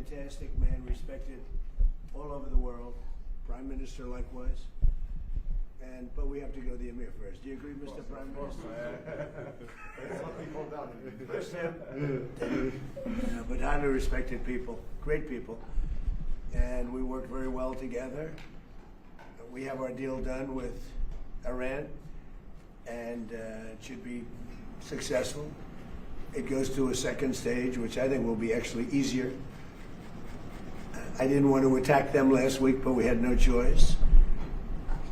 fantastic man, respected all over the world. Prime Minister likewise. But we have to go the Emir first. Do you agree, Mr. Prime Minister? First him. But highly respected people, great people. And we work very well together. We have our deal done with Iran, and it should be successful. It goes to a second stage, which I think will be actually easier. I didn't want to attack them last week, but we had no choice.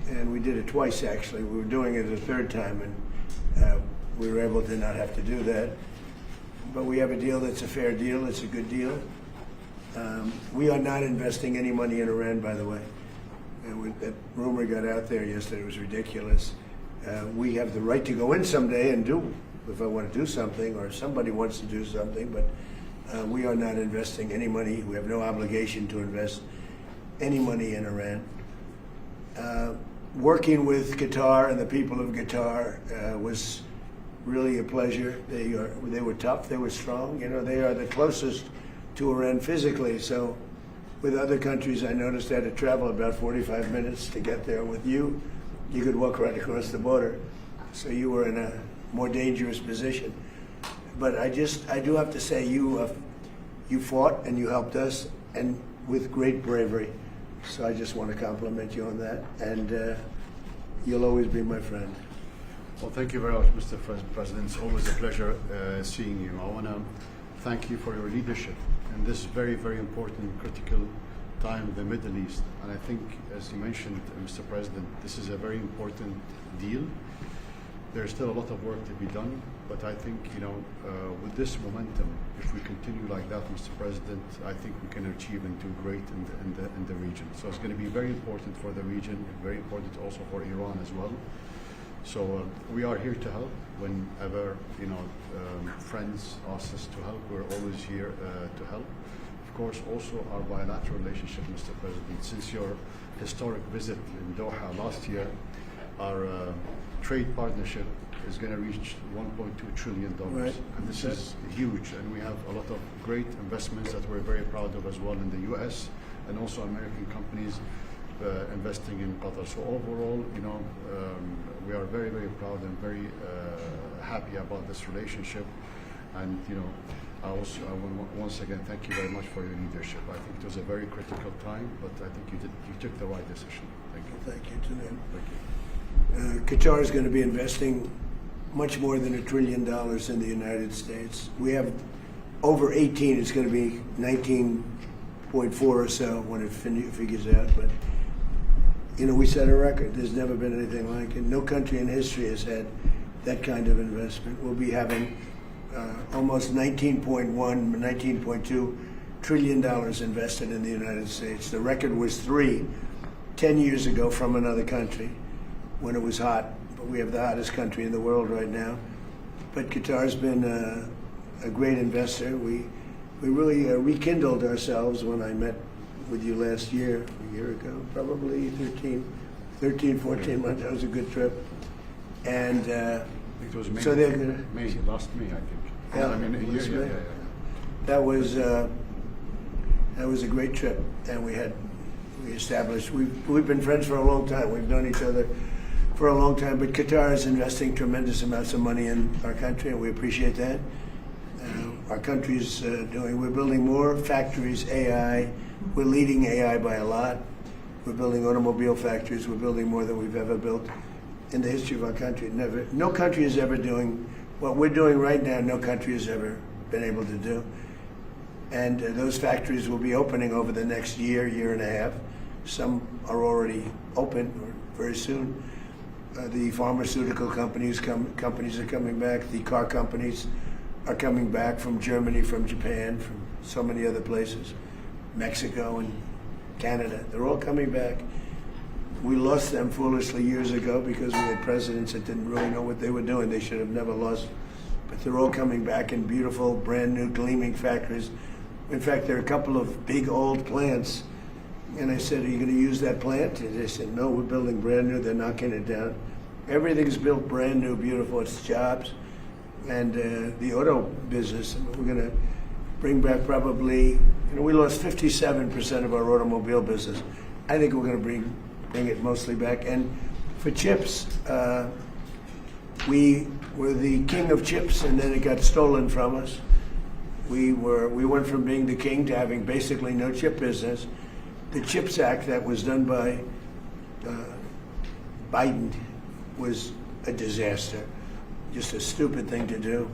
And we did it twice, actually. We were doing it a third time, and we were able to not have to do that. But we have a deal that's a fair deal. It's a good deal. We are not investing any money in Iran, by the way. That rumor got out there yesterday. It was ridiculous. We have the right to go in someday and do, if I want to do something, or if somebody wants to do something, but we are not investing any money. We have no obligation to invest any money in Iran. Working with Qatar and the people of Qatar was really a pleasure. They were tough, they were strong. You know, they are the closest to Iran physically. So with other countries, I noticed I had to travel about 45 minutes to get there. With you, you could walk right across the border. So you were in a more dangerous position. But I do have to say, you fought and you helped us, and with great bravery. So I just want to compliment you on that, and you'll always be my friend. Well, thank you very much, Mr. President. It's always a pleasure seeing you. I want to thank you for your leadership in this very, very important, critical time in the Middle East. And I think, as you mentioned, Mr. President, this is a very important deal. There's still a lot of work to be done, but I think, with this momentum, if we continue like that, Mr. President, I think we can achieve and do great in the region. So it's going to be very important for the region, very important also for Iran as well. So we are here to help whenever friends ask us to help. We're always here to help. Of course, also our bilateral relationship, Mr. President. Since your historic visit in Doha last year, our trade partnership is going to reach $1.2 trillion. Right. And this is huge, and we have a lot of great investments that we're very proud of as well in the US, and also American companies investing in Qatar. So overall, we are very, very proud and very happy about this relationship. And I want once again thank you very much for your leadership. I think it was a very critical time, but I think you took the right decision. Thank you. Thank you to them. Thank you. Qatar is going to be investing much more than $1 trillion in the United States. We have over 18. It's going to be 19.4 or so when it figures out. But we set a record. There's never been anything like it. No country in history has had that kind of investment. We'll be having almost $19.2 trillion invested in the United States. The record was 10 years ago from another country when it was hot. But we have the hottest country in the world right now. But Qatar's been a great investor. We really rekindled ourselves when I met with you last year, a year ago, probably 13, 14 months. That was a good trip. And it was May. So they're gonna last May, I think. Yeah, I mean, a year. Yeah. That was a great trip, and we established. We've been friends for a long time. We've known each other for a long time. But Qatar is investing tremendous amounts of money in our country, and we appreciate that. Our country's we're building more factories, AI. We're leading AI by a lot. We're building automobile factories. We're building more than we've ever built in the history of our country. No country is ever doing what we're doing right now. No country has ever been able to do. And those factories will be opening over the next year and a half. Some are already open or very soon. The pharmaceutical companies are coming back. The car companies are coming back from Germany, from Japan, from so many other places. Mexico and Canada, they're all coming back. We lost them foolishly years ago because we had presidents that didn't really know what they were doing. They should have never lost. But they're all coming back in beautiful, brand new, gleaming factories. In fact, there are a couple of big old plants. And I said, are you going to use that plant? And they said, no, we're building brand new. They're knocking it down. Everything's built brand new, beautiful. It's jobs. And the auto business, we're going to bring back probably we lost 57% of our automobile business. I think we're going to bring it mostly back. And for chips, we were the king of chips, and then it got stolen from us. We went from being the king to having basically no chip business. The CHIPS Act that was done by Biden was a disaster, just a stupid thing to do.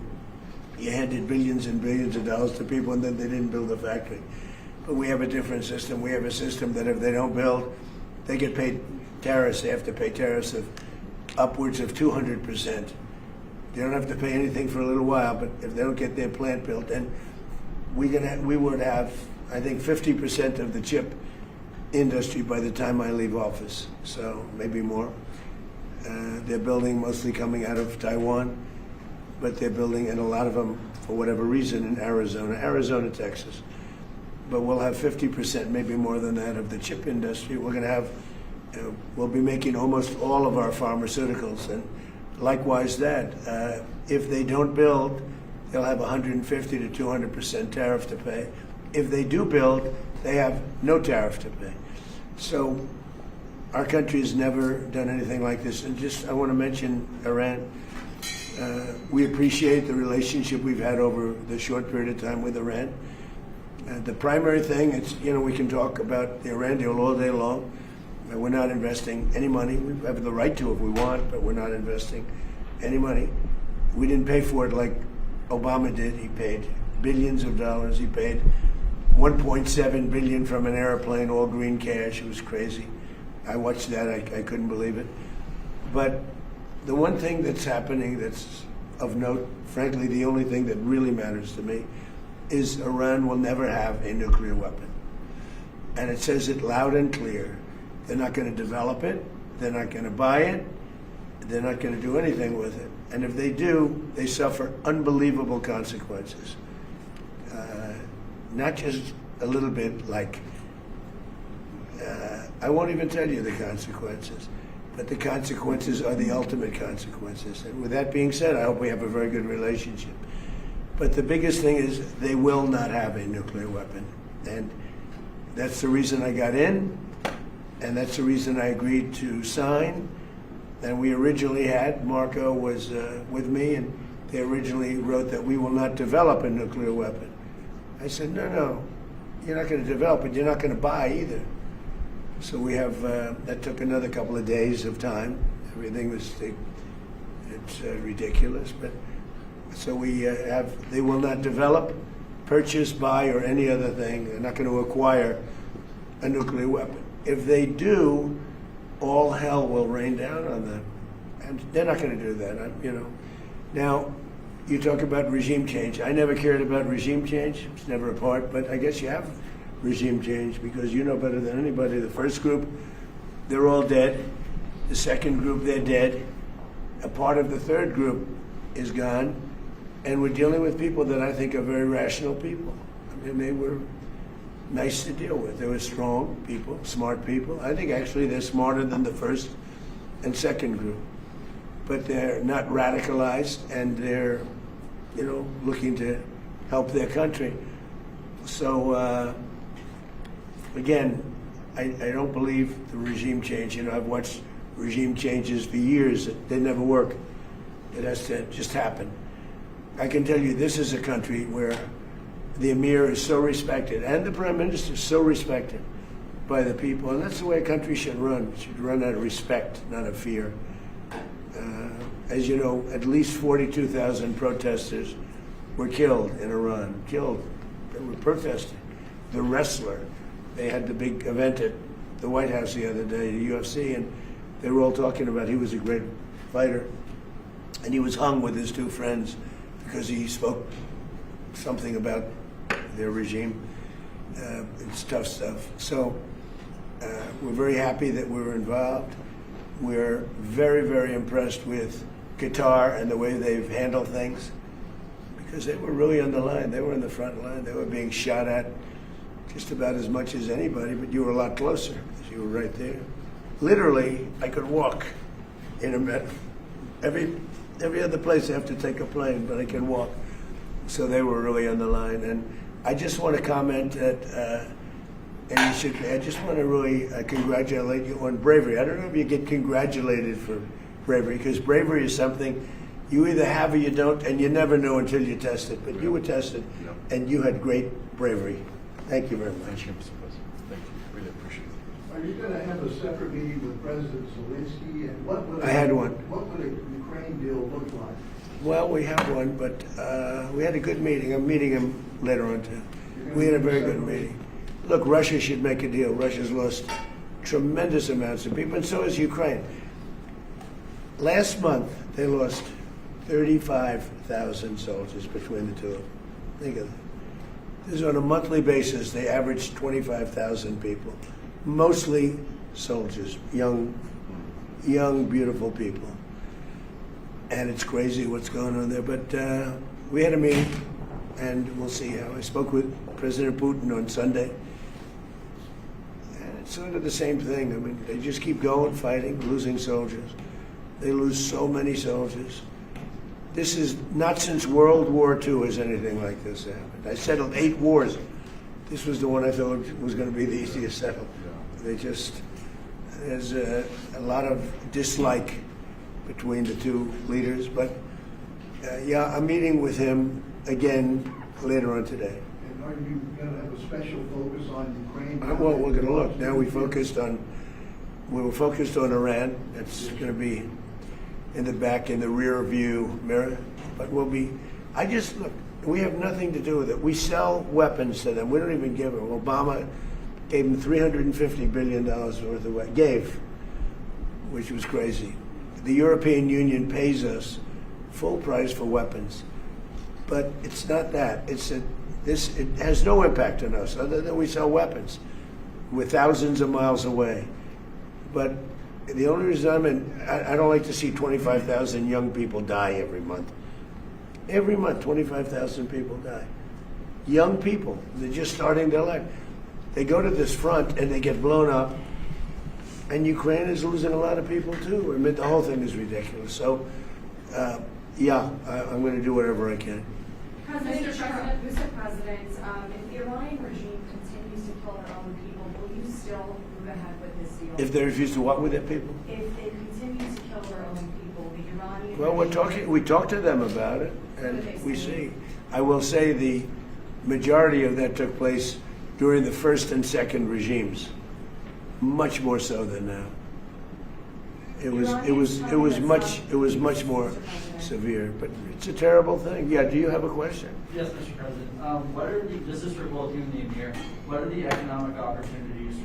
You handed billions and billions of dollars to people, and then they didn't build a factory. But we have a different system. We have a system that if they don't build, they get paid tariffs. They have to pay tariffs of upwards of 200%. They don't have to pay anything for a little while, but if they don't get their plant built, then we would have, I think, 50% of the chip industry by the time I leave office, so maybe more. They're building mostly coming out of Taiwan, but they're building, and a lot of them, for whatever reason, in Arizona, Texas. But we'll have 50%, maybe more than that, of the chip industry. We're going to have, we'll be making almost all of our pharmaceuticals, and likewise that. If they don't build, they'll have 150 to 200% tariff to pay. If they do build, they have no tariff to pay. So our country has never done anything like this. And just, I want to mention Iran. We appreciate the relationship we've had over the short period of time with Iran. The primary thing, it's, we can talk about the Iran deal all day long. We're not investing any money. We have the right to if we want, but we're not investing any money. We didn't pay for it like Obama did. He paid billions of dollars. He paid $1.7 billion from an airplane, all green cash. It was crazy. I watched that. I couldn't believe it. But the one thing that's happening that's of note, frankly, the only thing that really matters to me, is Iran will never have a nuclear weapon. And it says it loud and clear. They're not going to develop it. They're not going to buy it. They're not going to do anything with it. And if they do, they suffer unbelievable consequences. Not just a little bit like, I won't even tell you the consequences, but the consequences are the ultimate consequences. And with that being said, I hope we have a very good relationship. But the biggest thing is they will not have a nuclear weapon. And that's the reason I got in, and that's the reason I agreed to sign. And we originally had, Marco was with me, and they originally wrote that we will not develop a nuclear weapon. I said, no, you're not going to develop it, you're not going to buy either. So we have, that took another couple of days of time. Everything was, it's ridiculous, but so we have, they will not develop, purchase, buy, or any other thing. They're not going to acquire a nuclear weapon. If they do, all hell will rain down on them. And they're not going to do that, Now, you talk about regime change. I never cared about regime change. It's never a part, but I guess you have regime change because you know better than anybody. The first group, they're all dead. The second group, they're dead. A part of the third group is gone. And we're dealing with people that I think are very rational people. I mean, they were nice to deal with. They were strong people, smart people. I think actually they're smarter than the first and second group. But they're not radicalized, and they're, looking to help their country. So, again, I don't believe the regime change. I've watched regime changes for years. They never work. It has to just happen. I can tell you this is a country where the Emir is so respected, and the Prime Minister is so respected by the people, and that's the way a country should run. It should run out of respect, not of fear. As you know, at least 42,000 protesters were killed in Iran. Killed. They were protesting. The wrestler, they had the big event at the White House the other day, the UFC, and they were all talking about he was a great fighter. And he was hung with his two friends because he spoke something about their regime. It's tough stuff. So we're very happy that we were involved. We're very, very impressed with Qatar and the way they've handled things, because they were really on the line. They were in the front line. They were being shot at just about as much as anybody, but you were a lot closer because you were right there. Literally, I could walk in a minute. Every other place I have to take a plane, but I can walk. So they were really on the line. And I just want to comment that, I just want to really congratulate you on bravery. I don't know if you get congratulated for bravery, because bravery is something you either have or you don't, and you never know until you test it. But you were tested, and you had great bravery. Thank you very much. Thank you, Mr. President. Thank you. Really appreciate it. Are you going to have a separate meeting with President Zelensky? And what would I had one. What would a Ukraine deal look like? Well, we have one, but we had a good meeting. I'm meeting him later on, too. We had a very good meeting. Look, Russia should make a deal. Russia's lost tremendous amounts of people, and so has Ukraine. Last month, they lost 35,000 soldiers between the two of them. Think of that. This is on a monthly basis. They average 25,000 people, mostly soldiers, young, beautiful people. And it's crazy what's going on there. But we had a meeting, and we'll see how. I spoke with President Putin on Sunday. And it's sort of the same thing. I mean, they just keep going, fighting, losing soldiers. They lose so many soldiers. This is not since World War II has anything like this happened. I settled 8 wars. This was the one I thought was going to be the easiest settle. They just, there's a lot of dislike between the two leaders. But yeah, I'm meeting with him again later on today. And are you going to have a special focus on Ukraine? Well, we're going to look. Now we were focused on Iran. That's going to be in the back, in the rear view mirror. But we'll be, look, we have nothing to do with it. We sell weapons to them. We don't even give them. Obama gave them $350 billion worth of weapons. Gave, which was crazy. The European Union pays us full price for weapons. But it's not that. It has no impact on us other than we sell weapons. We're thousands of miles away. But the only reason I don't like to see 25,000 young people die every month. Every month, 25,000 people die. Young people, they're just starting their life. They go to this front and they get blown up. And Ukraine is losing a lot of people too. I mean, the whole thing is ridiculous. So, yeah, I'm going to do whatever I can. Mr. President, if the Iranian regime continues to kill their own people, will you still move ahead with this deal? If they refuse to what with their people? If they continue to kill their own people, the Iranian Well, regime... we talk to them about it, and we see. I will say the majority of that took place during the first and second regimes, much more so than now. It was much more severe, but it's a terrible thing. Yeah, do you have a question? Yes, Mr. President. This is for both you and the Emir. What are the economic opportunities?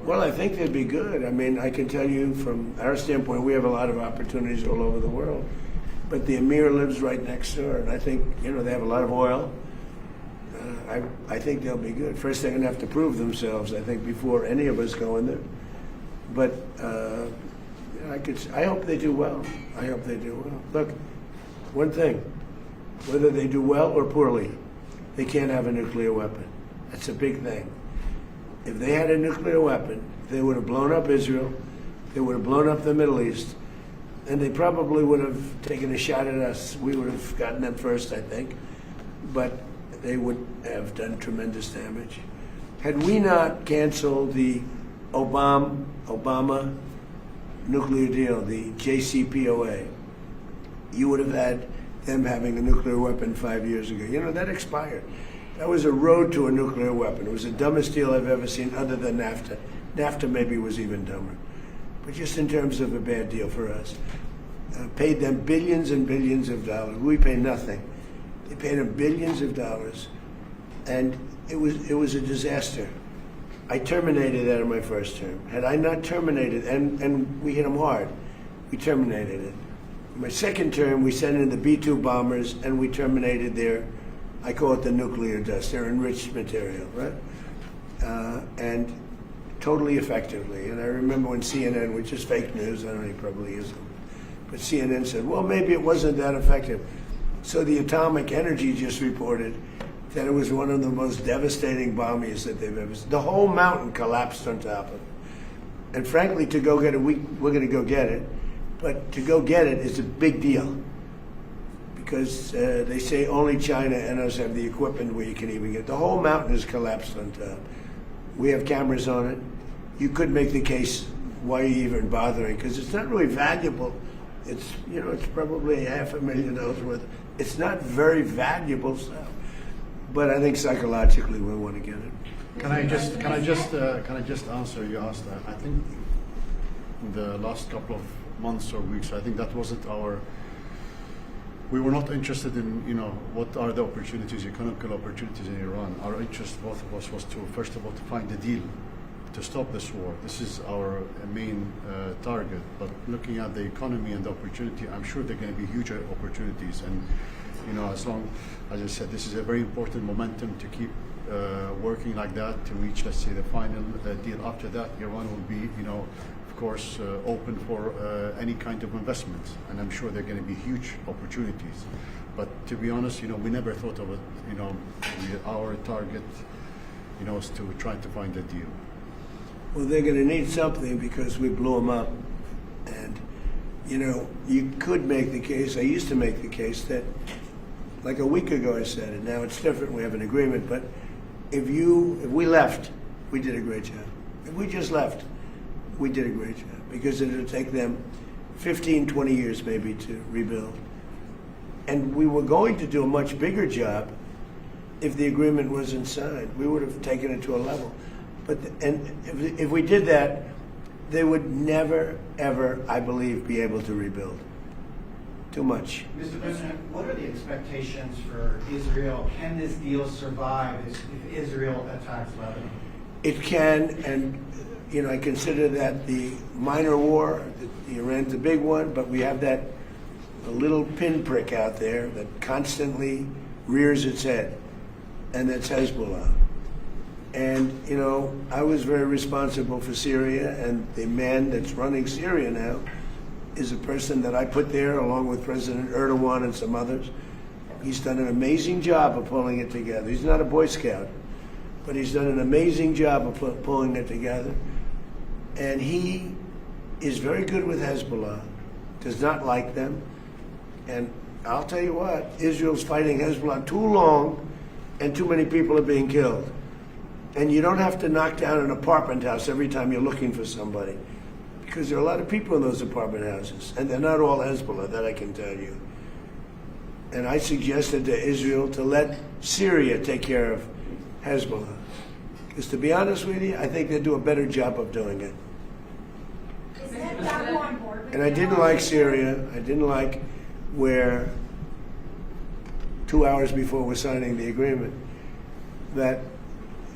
Well, I think they'd be good. I mean, I can tell you from our standpoint, we have a lot of opportunities all over the world. But the Emir lives right next door, and I think, they have a lot of oil. I think they'll be good. First, they're going to have to prove themselves, I think, before any of us go in there. But I hope they do well. I hope they do well. Look, one thing, whether they do well or poorly, they can't have a nuclear weapon. That's a big thing. If they had a nuclear weapon, they would have blown up Israel, they would have blown up the Middle East, and they probably would have taken a shot at us. We would have gotten them first, I think. But they would have done tremendous damage. Had we not canceled the Obama nuclear deal, the JCPOA, you would have had them having a nuclear weapon 5 years ago. That expired. That was a road to a nuclear weapon. It was the dumbest deal I've ever seen other than NAFTA. NAFTA maybe was even dumber. But just in terms of a bad deal for us. Paid them billions and billions of dollars. We pay nothing. They paid them billions of dollars, and it was a disaster. I terminated that in my first term. Had I not terminated, and we hit them hard, we terminated it. In my second term, we sent in the B-2 bombers, and we terminated their, I call it the nuclear dust, their enriched material, right? And totally effectively. And I remember when CNN, which is fake news, I don't know, it probably isn't, but CNN said, well, maybe it wasn't that effective. So the Atomic Energy just reported that it was one of the most devastating bombings that they've ever seen. The whole mountain collapsed on top of it. And frankly, to go get it, we're going to go get it. But to go get it is a big deal. because they say only China and us have the equipment where you can even get. The whole mountain is collapsed on top. We have cameras on it. You could make the case, why are you even bothering? Because it's not really valuable. It's, you know, it's probably $500,000 worth. It's not very valuable stuff. But I think psychologically we want to get it. Can I just answer? You asked. I think in the last couple of months or weeks, I think that wasn't our. We were not interested in, you know, what are the opportunities, economical opportunities in Iran. Our interest, both of us, was to first of all to find a deal to stop this war. This is our main target. But looking at the economy and the opportunity, I'm sure there are going to be huge opportunities. And you know, as long as I said, this is a very important momentum to keep working like that to reach, let's say, the final deal. After that, Iran will be, you know, of course, open for any kind of investments, and I'm sure there are going to be huge opportunities. But to be honest, you know, we never thought of it. You know, our target, you know, is to try to find a deal. Well, they're going to need something because we blew them up. And, you know, you could make the case, I used to make the case that, like a week ago I said it, now it's different, we have an agreement, but if we left, we did a great job. If we just left, we did a great job because it would take them 15, 20 years maybe to rebuild. And we were going to do a much bigger job if the agreement wasn't signed. We would have taken it to a level. And if we did that, they would never, ever, I believe, be able to rebuild. Too much. Mr. President, what are the expectations for Israel? Can this deal survive if Israel attacks Lebanon? It can, and you know, I consider that the minor war. Iran's the big one, but we have that a little pinprick out there that constantly rears its head, and that's Hezbollah. And, you know, I was very responsible for Syria, and the man that's running Syria now is a person that I put there along with President Erdogan and some others. He's done an amazing job of pulling it together. He's not a Boy Scout, but he's done an amazing job of pulling it together. And he is very good with Hezbollah, does not like them. And I'll tell you what, Israel's fighting Hezbollah too long, and too many people are being killed. And you don't have to knock down an apartment house every time you're looking for somebody, because there are a lot of people in those apartment houses, and they're not all Hezbollah, that I can tell you. And I suggested to Israel to let Syria take care of Hezbollah. Because to be honest with you, I think they do a better job of doing it. Is that on board with And I didn't like Syria. I didn't like where 2 hours before we're signing the agreement, that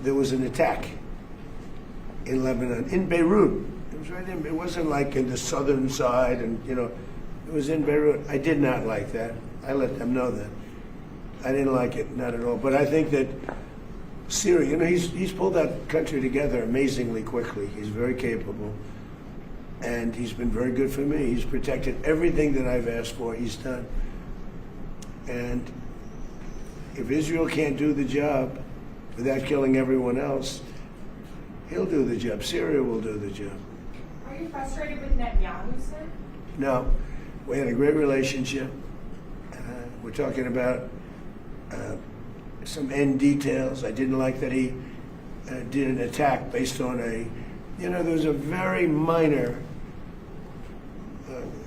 there was an attack in Lebanon, in Beirut. It was right in, it wasn't like in the southern side, and you know, it was in Beirut. I did not like that. I let them know that. I didn't like it, not at all. But I think that Syria, you know, he's pulled that country together amazingly quickly. He's very capable, and he's been very good for me. He's protected everything that I've asked for. He's done. And if Israel can't do the job without killing everyone else, he'll do the job. Syria will do the job. Are you frustrated with Netanyahu, sir? No, we had a great relationship. We're talking about some end details. I didn't like that he did an attack based on there was a very minor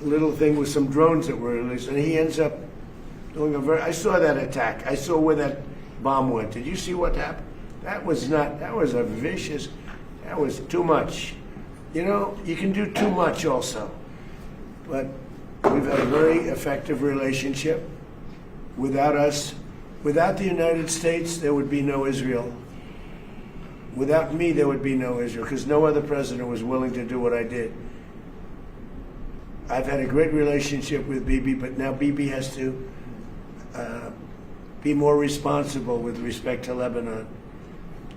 little thing with some drones that were released, and he ends up doing I saw that attack. I saw where that bomb went. Did you see what happened? That was a vicious, that was too much. You know, you can do too much also. But we've had a very effective relationship. Without us, without the United States, there would be no Israel. Without me, there would be no Israel, because no other president was willing to do what I did. I've had a great relationship with Bibi, but now Bibi has to be more responsible with respect to Lebanon.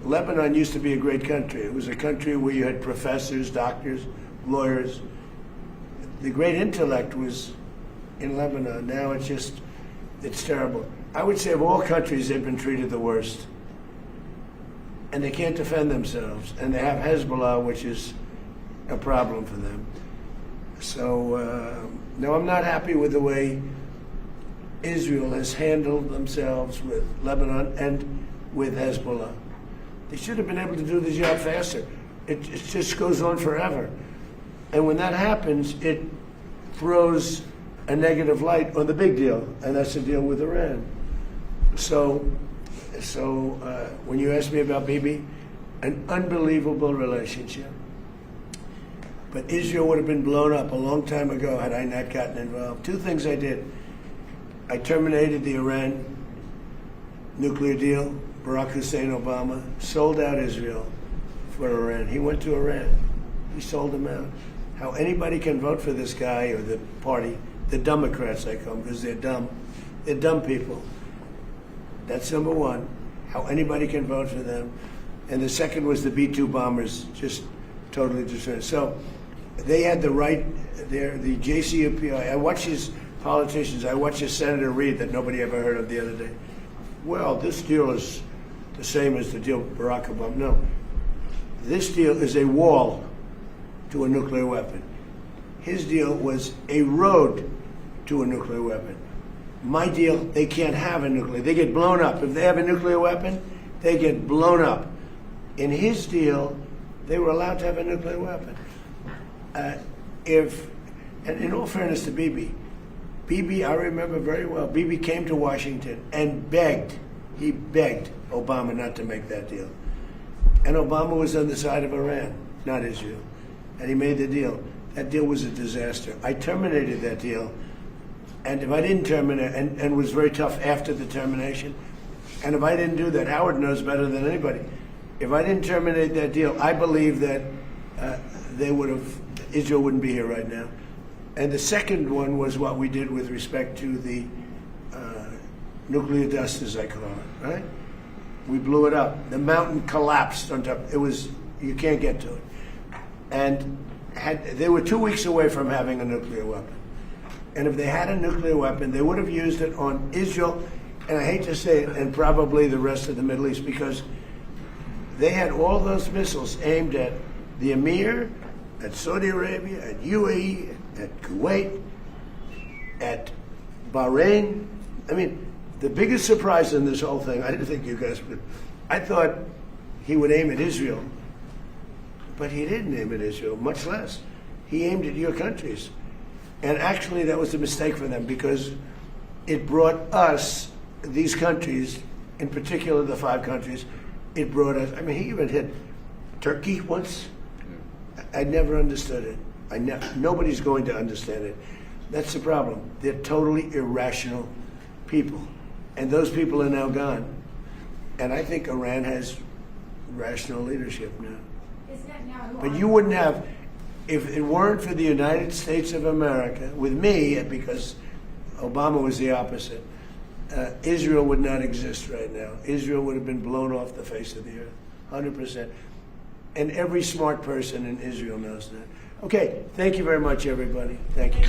Lebanon used to be a great country. It was a country where you had professors, doctors, lawyers. The great intellect was in Lebanon. Now it's terrible. I would say of all countries, they've been treated the worst. And they can't defend themselves. And they have Hezbollah, which is a problem for them. So, no, I'm not happy with the way Israel has handled themselves with Lebanon and with Hezbollah. They should have been able to do the job faster. It just goes on forever. And when that happens, it throws a negative light on the big deal, and that's the deal with Iran. So when you ask me about Bibi, an unbelievable relationship. But Israel would have been blown up a long time ago had I not gotten involved. Two things I did. I terminated the Iran nuclear deal. Barack Hussein Obama sold out Israel for Iran. He went to Iran. He sold them out. How anybody can vote for this guy or the party, the Democrats I call them because they're dumb. They're dumb people. That's number one. How anybody can vote for them. And the second was the B-2 bombers just totally destroyed. So they had the right there, the JCPOA. I watch these politicians. I watched a Senator Reid that nobody ever heard of the other day. Well, this deal is the same as the deal with Barack Obama. No. This deal is a wall to a nuclear weapon. His deal was a road to a nuclear weapon. My deal, they can't have a nuclear. They get blown up. If they have a nuclear weapon, they get blown up. In his deal, they were allowed to have a nuclear weapon. And in all fairness to Bibi, I remember very well, Bibi came to Washington and he begged Obama not to make that deal. And Obama was on the side of Iran, not Israel. And he made the deal. That deal was a disaster. I terminated that deal. And if I didn't terminate, and it was very tough after the termination, and if I didn't do that, Howard knows better than anybody. If I didn't terminate that deal, I believe that Israel wouldn't be here right now. And the second one was what we did with respect to the nuclear dust, as I call it, right? We blew it up. The mountain collapsed on top. You can't get to it. And they were 2 weeks away from having a nuclear weapon. And if they had a nuclear weapon, they would have used it on Israel, and I hate to say it, and probably the rest of the Middle East, because they had all those missiles aimed at the Emir, at Saudi Arabia, at UAE, at Kuwait, at Bahrain. I mean, the biggest surprise in this whole thing, I didn't think you guys would, I thought he would aim at Israel, but he didn't aim at Israel, much less. He aimed at your countries. And actually that was a mistake for them because it brought us, these countries, in particular the 5 countries, it brought us, I mean, he even hit Turkey once. I never understood it. Nobody's going to understand it. That's the problem. They're totally irrational people. And those people are now gone. And I think Iran has rational leadership now. Is that now? But you wouldn't have, if it weren't for the United States of America, with me, because Obama was the opposite, Israel would not exist right now. Israel would have been blown off the face of the earth, 100%. And every smart person in Israel knows that. Okay, thank you very much, everybody. Thank you.